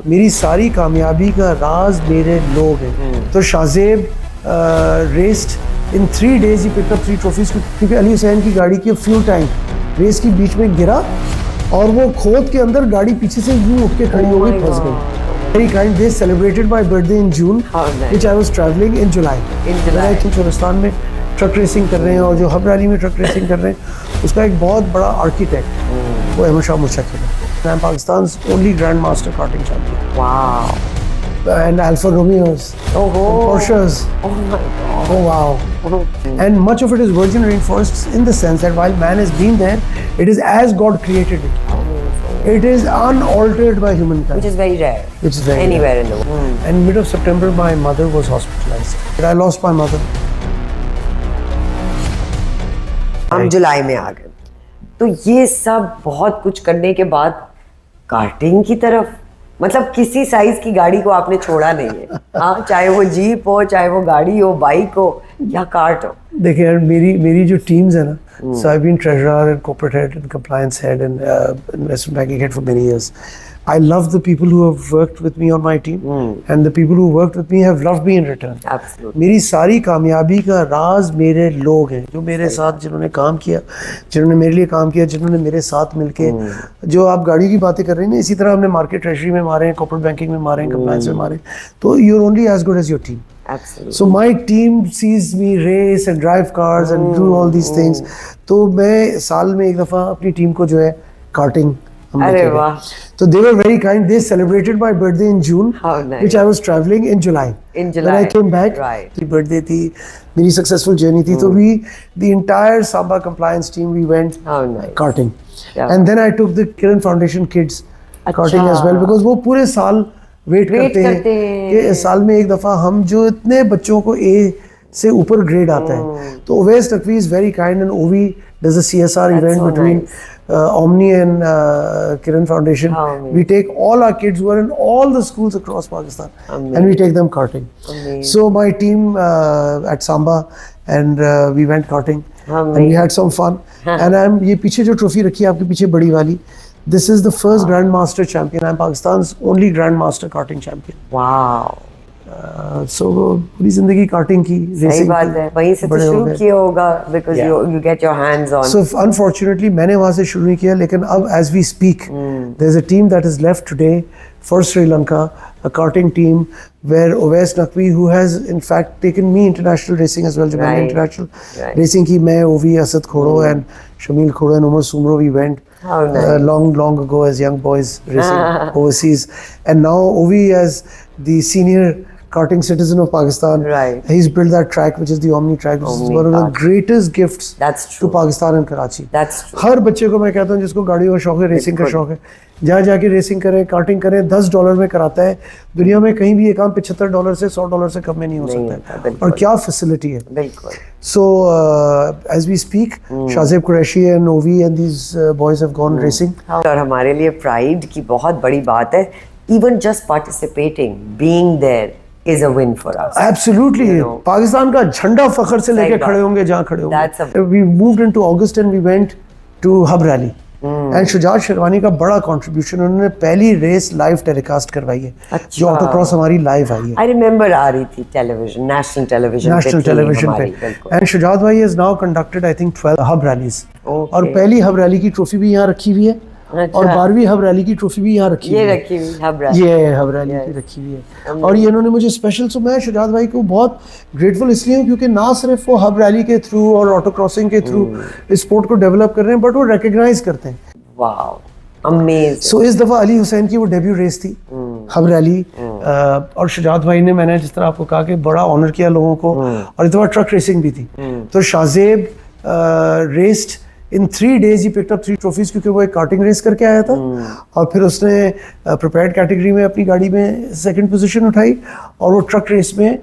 मेरी सारी कामयाबी का राज मेरे लोग हैं। तो Shahzeb raised in 3 days, he pickup 3 trophies, क्योंकि अली हुसैन की गाड़ी की फ्यूल टैंक रेस की बीच में गिरा और वो खोद के अंदर गाड़ी पीछे से यूं उठ के खड़ी हो गई, फंस गई। Very kind. They celebrated my birthday in June, which I was traveling in July. चोरस्तान में ट्रक रेसिंग कर रहे हैं और जो हब रैली में ट्रक रेसिंग कर रहे हैं उसका एक बहुत बड़ा आर्किटेक्ट वो अहमद शाह मुर्शद है। I'm Pakistan's only Grandmaster karting champion. Wow. And Alfa Romeos, and Porsches. Oh my God. Oh wow. And much of it is virgin rainforests in the sense that while man has been there, it is as God created it. It is unaltered by humankind. Which is very rare. Which is very anywhere rare. in the world. And mid of September, my mother was hospitalized. I lost my mother. हम जुलाई में आ गए, तो ये सब बहुत कुछ करने के बाद कार्टिंग की तरफ, मतलब किसी साइज की गाड़ी को आपने छोड़ा नहीं है। हाँ, चाहे वो जीप हो, चाहे वो गाड़ी हो, बाइक हो या कार्ट हो। देखिए यार, मेरी जो टीम्स है ना, so I've been treasurer and corporate head and compliance head and investment banking head for many years. I love the people who have worked with me on my team, and the people who worked with me have loved me in return. Absolutely. मेरी सारी कामयाबी का राज मेरे लोग हैं, जो मेरे साथ जिन्होंने काम किया, जिन्होंने मेरे लिए काम किया, जिन्होंने मेरे साथ मिलके, जो आप गाड़ियों की बातें कर रहे हैं, इसी तरह हमने मार्केट ट्रेजरी में मारे हैं, कॉर्पोरेट बैंकिंग में मारे हैं, कंप्लायंस में मारे हैं, तो you're only as good as your team. Absolutely. So my team sees me race and drive cars and do all these things. तो मैं साल में एक दफ़ा अपनी टीम को जो है कार्टिंग अरे वाह। So they were very kind. They celebrated my birthday in June, How nice. which I was traveling in July. In July. When I came back, Right. मेरी birthday थी, मेरी successful journey थी, तो the entire Samba compliance team, we went How nice. karting. Yeah. And then I took the Kiran Foundation kids karting as well, because वो पूरे साल wait करते हैं कि इस साल में एक दफ़ा हम जो इतने बच्चों को A से ऊपर ग्रेड आता है, तो Owais Naqvi is very kind and OV does a CSR event so between nice. Omni and Kiran Foundation. We take all our kids who are in all the schools across Pakistan and we take them karting. So my team at Samba and we went karting and we had some fun. And ये पीछे जो trophy रखी है आपके पीछे बड़ी वाली, this is the first Grandmaster champion. I'm Pakistan's only Grandmaster karting champion. Wow. So पूरी जिंदगी कार्टिंग की, सही बात है, वहीं से तो शुरू किया होगा, because you get your hands on. So unfortunately मैंने वहाँ से शुरू नहीं किया, लेकिन अब as we speak there's a team that is left today for Sri Lanka, a karting team where Owais Naqvi, who has in fact taken me international racing as well, जब मैंने international racing की, मैं Ovi Asad Khodo and Shamil Khodo and Umar Sumro, we went long ago as young boys racing overseas, and now Ovi as the senior karting citizen of Pakistan, right, he's built that track which is the Omni track, which is one of the greatest gifts to Pakistan and Karachi. That's true. हर बच्चे को मैं कहता हूँ जिसको गाड़ियों का शौक है, रेसिंग का शौक है, जहाँ जाके रेसिंग करें, कार्टिंग करें, $10 में कराता है। दुनिया में कहीं भी ये काम $75 से $100 से कम में नहीं हो सकता है, और क्या फैसिलिटी है। बिल्कुल। So as we speak, Shahzeb Qureshi and Ovi and these boys have gone racing. और हमारे लिए प्राइड की बहुत बड़ी बात है, even just participating, being there is a win for us. Absolutely. Pakistan का झंडा फखर से लेके खड़े होंगे जहाँ खड़े होंगे। We moved into August and we went to Hub Rally. And Shujaat sherwani का बड़ा कंट्रीब्यूशन, उन्होंने पहली रेस लाइव टेलीकास्ट करवाई है, जो ऑटोक्रॉस हमारी लाइव आई है। I remember आ रही थी टेलीविजन, नेशनल टेलीविजन पे। And शुजात भाई has now conducted I think 12 hub rallies, और पहली हब रैली की ट्रॉफी भी यहाँ रखी हुई है, और 12वीं हब रैली की ट्रॉफी भी यहाँ रखी हुई है। ये रखी हुई हब रैली, ये हब रैली की रखी हुई है, और ये इन्होंने मुझे स्पेशल, सो मैं शुजात भाई को बहुत ग्रेटफुल इसलिए हूँ क्योंकि ना सिर्फ वो हब रैली के थ्रू और ऑटो क्रॉसिंग के थ्रू इस स्पोर्ट को डेवलप कर रहे हैं, बट वो रिकॉग्नाइज करते हैं। Wow, amazing. सो इस दफा अली हुसैन की वो डेब्यू रेस थी, हब रैली, और शुजात भाई ने, मैंने जिस तरह आपको कहा कि बड़ा ऑनर किया लोगों को, और इस दफा ट्रक रेसिंग भी थी। तो Shahzeb raised in 3 days, he pickup 3 trophies, क्योंकि वो एक कार्टिंग रेस करके आया था, और फिर उसने प्रिपेयर्ड कैटेगरी में अपनी गाड़ी में 2nd पोजीशन उठाई, और वो ट्रक रेस में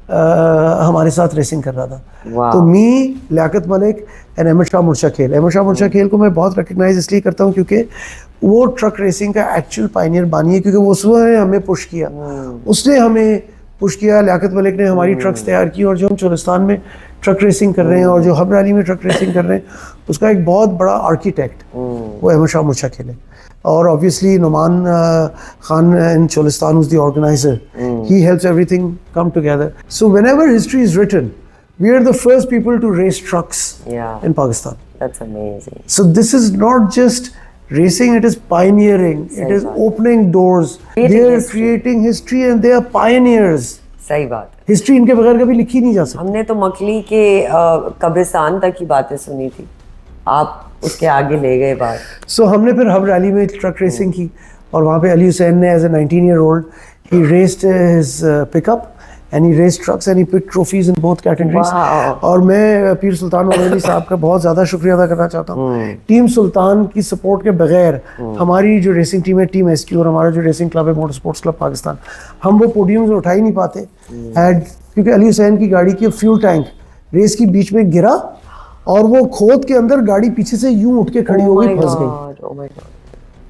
हमारे साथ रेसिंग कर रहा था। तो मी, लियाकत मलिक एंड अहमद शाह मुर्शद खेल को मैं बहुत रिकग्नाइज इसलिए करता हूँ क्योंकि वो ट्रक रेसिंग का एक्चुअल पायनियर बानी है, क्योंकि वो उसने हमें पुश किया, उसने हमें पुश किया। लियाकत मलिक ने हमारी ट्रक्स तैयार की, और जो हम चोरस्तान में ट्रक रेसिंग कर रहे हैं और जो हब रैली में ट्रक रेसिंग कर रहे हैं, उसका एक बहुत बड़ा आर्किटेक्ट वो अहमद शाह मूर्छा खेले. और obviously Numan Khan in Cholistan, who's the organizer, he helps everything come together. So whenever history is written, we are the first people to race trucks in Pakistan. That's amazing. So this is not just racing, it is pioneering. It is opening doors. They are creating history and they are pioneers. सही बात. History इनके बगैर कभी लिखी नहीं जा सकती. हमने तो मकली के कब्रिस्तान तक की बातें सुनी थी, आप उसके आगे ले गए बात. सो हमने फिर हब रैली में ट्रक रेसिंग की और वहाँ पे अली हुसैन ने as a 19-year-old he raced his pickup and he raced trucks and he pick trophies in both categories. और मैं पीर सुल्तान मोहम्मद अली साहब का बहुत ज़्यादा शुक्रिया अदा करना चाहता हूँ. टीम सुल्तान की सपोर्ट के बगैर हमारी जो रेसिंग टीम है टीम एसक्यू और हमारा जो रेसिंग क्लब है मोटर स्पोर्ट्स क्लब पाकिस्तान, हम वो पोडियम से उठा ही नहीं पाते. क्योंकि अली हुसैन की गाड़ी की फ्यूल टैंक रेस की बीच में गिरा और वो खोद के अंदर गाड़ी पीछे से यूं उठ के खड़ी हो गई, फंस गई.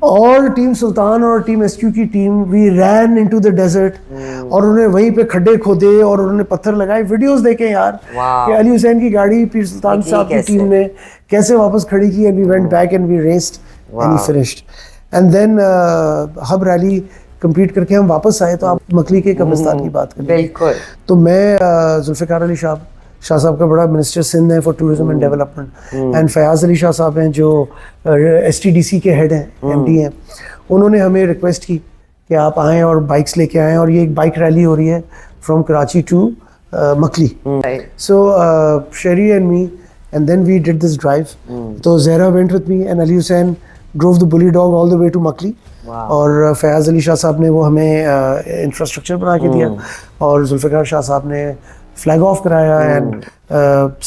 और टीम सुल्तान और टीम एसक्यू की team we ran into the desert और उन्होंने वहीं पे खड्डे खोदे और उन्होंने पत्थर लगाए. वीडियोस देखे यार कि अली हुसैन की गाड़ी पीर सुल्तान साहब की टीम ने कैसे वापस खड़ी की. And we went back and we raced and we finished. And then Hub rally complete करके हम वापस आए तो आप मकली के कब्रिस्तान की बात करें. बिल्कुल. तो मैं जुल्फ़िकार अली शाह साहब का बड़ा मिनिस्टर सिंध है for tourism and development and Fayaz Ali Shah साहब हैं जो STDC के हेड हैं, MD हैं. उन्होंने हमें रिक्वेस्ट की कि आप आएँ और बाइक्स लेके आएँ और ये एक बाइक रैली हो रही है from Karachi to Makli. So Sherry and me and then we did this drive. तो Zahra went with me and Ali Hussain drove the bully dog all the way to Makli. और फयाज अली शाह साहब ने वो हमें इंफ्रास्ट्रक्चर बना के दिया और जुल्फ़िकार शाह साहब ने flag off karaya and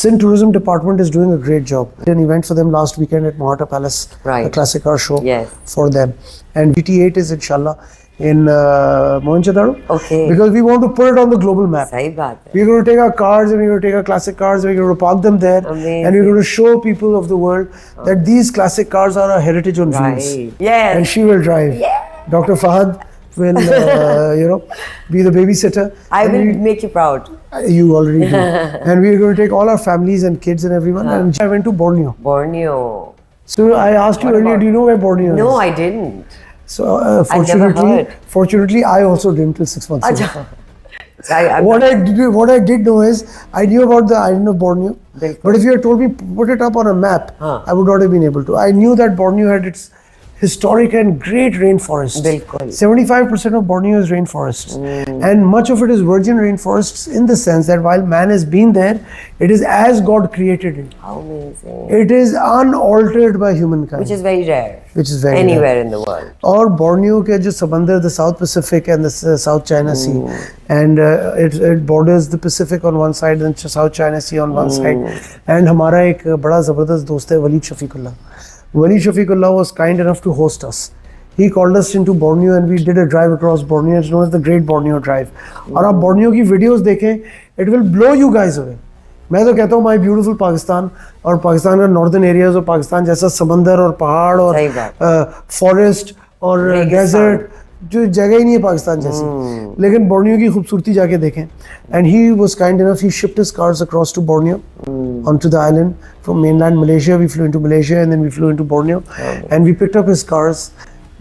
Sindh Tourism Department is doing a great job. An event for them last weekend at Mohata Palace, a classic car show for them. And GT8 is inshallah in Mohenjo-daro. Okay. Because we want to put it on the global map. सही बात है. We're going to take our cars and we're going to take our classic cars, we're going to park them there. Amazing. And we're going to show people of the world that these classic cars are a heritage on wheels. Yes. And she will drive. Dr. Fahad will be the babysitter. I will make you proud. You already do. And we're going to take all our families and kids and everyone. And I went to Borneo. So I asked you earlier, do you know where Borneo is? No, I didn't. So fortunately, I also didn't till 6 months ago. What I did know is, I knew about the island of Borneo. But if you had told me, put it up on a map, I would not have been able to. I knew that Borneo had its historic and great rainforests. 75% of Borneo is rainforests. And much of it is virgin rainforests in the sense that while man has been there, it is as God created it. How amazing. It is unaltered by humankind. Which is very rare. Which is very anywhere rare. In the world. Or Borneo ke jo samandar, the South Pacific and the South China Sea. And it borders the Pacific on one side and South China Sea on one side. And हमारा एक बड़ा ज़बरदस्त दोस्त है Waleed Shafiqullah. Wali Shafiqullah was kind enough to host us. He called us into Borneo and we did a drive across Borneo. It's known as the Great Borneo Drive. और आप Borneo की videos देखें, it will blow you guys away. मैं तो कहता हूँ my beautiful Pakistan और पाकिस्तान का northern areas और पाकिस्तान जैसा समंदर और पहाड़ और forest और desert जो जगह ही नहीं है पाकिस्तान जैसी. लेकिन बोर्नियो की खूबसूरती जाके देखें. And he was kind enough, he shipped his cars across to Borneo, onto the island. From mainland Malaysia, we flew into Malaysia and then we flew into Borneo. And we picked up his cars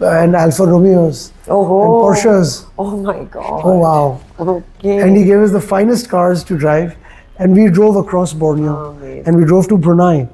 and Alfa Romeos and Porsches. Oh my God. Oh wow. Okay. And he gave us the finest cars to drive. And we drove across Borneo. And we drove to Brunei.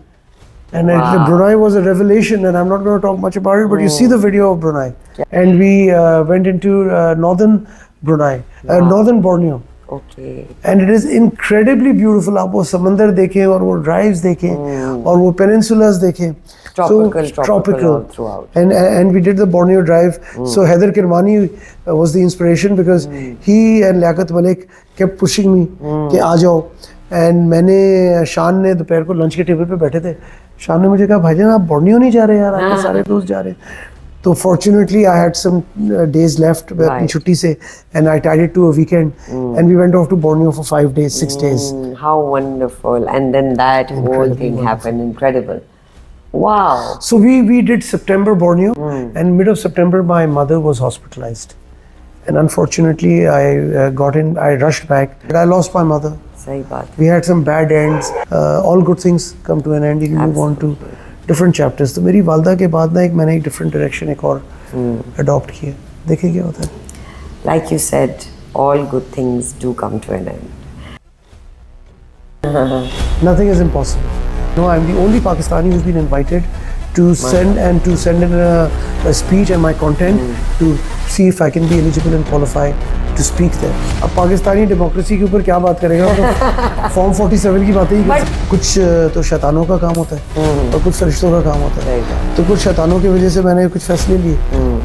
And Brunei was a revelation, and I'm not going to talk much about it, but you see the video of Brunei. And we went into northern Brunei, northern Borneo. Okay. And it is incredibly beautiful. आप वो समंदर देखें और वो drives देखें और वो peninsulas देखें. Tropical throughout. And we did the Borneo drive. So Haider Kirmani was the inspiration because he and Liaquat Malik kept pushing me कि आ जाओ. एंड मैंने शान ने दोपहर को लंच के टेबल पे बैठे थे. शान ने मुझे कहा भाईजान आप बोर्नियो नहीं जा रहे यार, आपके सारे दोस्त जा रहे. तो fortunately I had some days left अपनी छुट्टी से and I tied it to a weekend and we went off to Borneo for 5 days 6 days. How wonderful. And then that whole thing happened. Incredible. Wow. So we did September Borneo and mid of September my mother was hospitalized. And unfortunately I rushed back. I lost my mother. सही बात. We had some bad ends. All good things come to an end. You move on to different chapters. तो मेरी वालदा के बाद ना मैंने एक डिफरेंट डायरेक्शन एक और अडॉप्ट किया, देखें क्या होता है। Like you said, all good things do come to an end. Nothing is impossible. No, I'm the only Pakistani who's been invited to send in a speech and my content to see if I can be eligible and qualify to speak there. अब Pakistani democracy के ऊपर क्या बात करेगा, तो form 47 की बातें ही कुछ तो शैतानों का काम होता है और कुछ फरिश्तों का काम होता है। तो कुछ शैतानों की वजह से मैंने कुछ फैसले लिए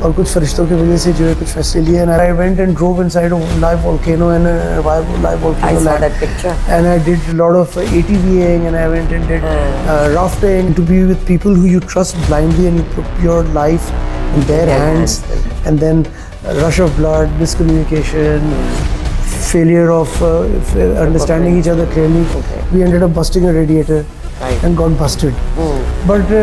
और कुछ फरिश्तों की वजह से जो है कुछ फैसले लिए। And I went and drove inside a live volcano and a live volcano. I saw that picture. And I did a lot of ATVing and I went and did rafting, to be with people who you trust blindly and you put your life in their hands, and then a rush of blood, miscommunication, failure of understanding each other clearly. We ended up busting a radiator and got busted. But